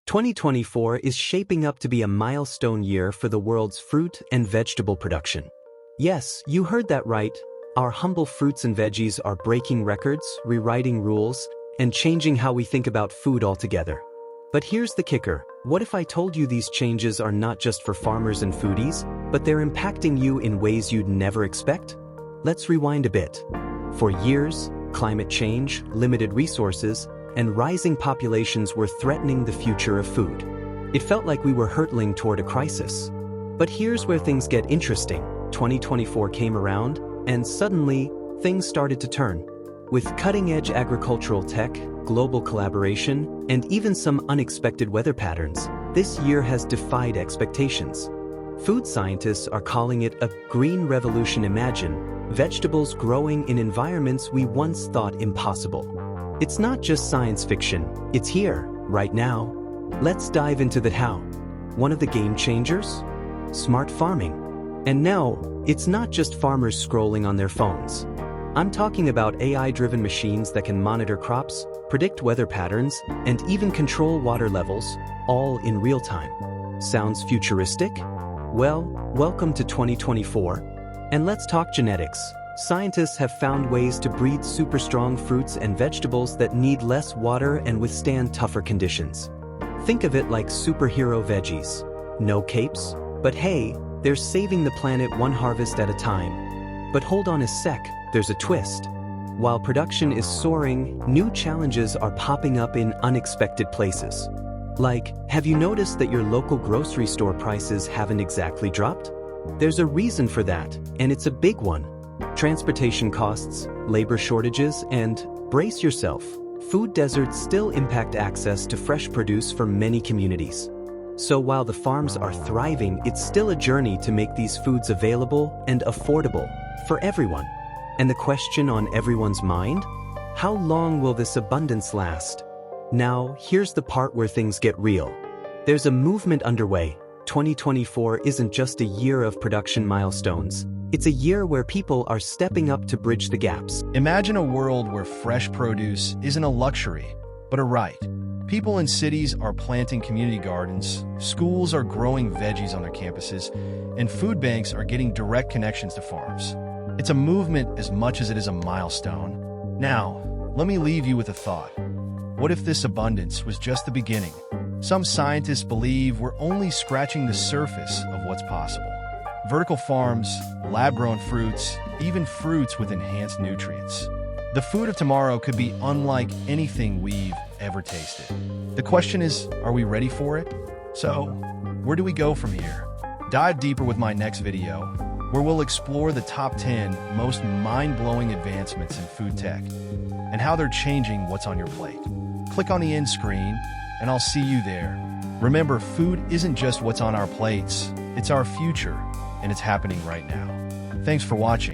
2024 is shaping up to be a milestone year for the world's fruit and vegetable production. Yes, you heard that right. Our humble fruits and veggies are breaking records, rewriting rules, and changing how we think about food altogether. But here's the kicker. What if I told you these changes are not just for farmers and foodies, but they're impacting you in ways you'd never expect? Let's rewind a bit. For years, climate change, limited resources, and rising populations were threatening the future of food. It felt like we were hurtling toward a crisis. But here's where things get interesting. 2024 came around, and suddenly, things started to turn. With cutting-edge agricultural tech, global collaboration, and even some unexpected weather patterns, this year has defied expectations. Food scientists are calling it a green revolution. Imagine vegetables growing in environments we once thought impossible. It's not just science fiction, it's here, right now. Let's dive into the how. One of the game changers? Smart farming. And no, it's not just farmers scrolling on their phones. I'm talking about AI-driven machines that can monitor crops, predict weather patterns, and even control water levels, all in real time. Sounds futuristic? Well, welcome to 2024. And let's talk genetics. Scientists have found ways to breed super-strong fruits and vegetables that need less water and withstand tougher conditions. Think of it like superhero veggies. No capes, but hey, they're saving the planet one harvest at a time. But hold on a sec, there's a twist. While production is soaring, new challenges are popping up in unexpected places. Like, have you noticed that your local grocery store prices haven't exactly dropped? There's a reason for that, and it's a big one. Transportation costs, labor shortages, and, brace yourself, food deserts still impact access to fresh produce for many communities. So while the farms are thriving, it's still a journey to make these foods available and affordable for everyone. And the question on everyone's mind? How long will this abundance last? Now, here's the part where things get real. There's a movement underway. 2024 isn't just a year of production milestones. It's a year where people are stepping up to bridge the gaps. Imagine a world where fresh produce isn't a luxury, but a right. People in cities are planting community gardens, schools are growing veggies on their campuses, and food banks are getting direct connections to farms. It's a movement as much as it is a milestone. Now, let me leave you with a thought. What if this abundance was just the beginning? Some scientists believe we're only scratching the surface of what's possible. Vertical farms, lab-grown fruits, even fruits with enhanced nutrients. The food of tomorrow could be unlike anything we've ever tasted. The question is, are we ready for it? So, where do we go from here? Dive deeper with my next video, where we'll explore the top 10 most mind-blowing advancements in food tech and how they're changing what's on your plate. Click on the end screen, and I'll see you there. Remember, food isn't just what's on our plates, it's our future, and it's happening right now. Thanks for watching.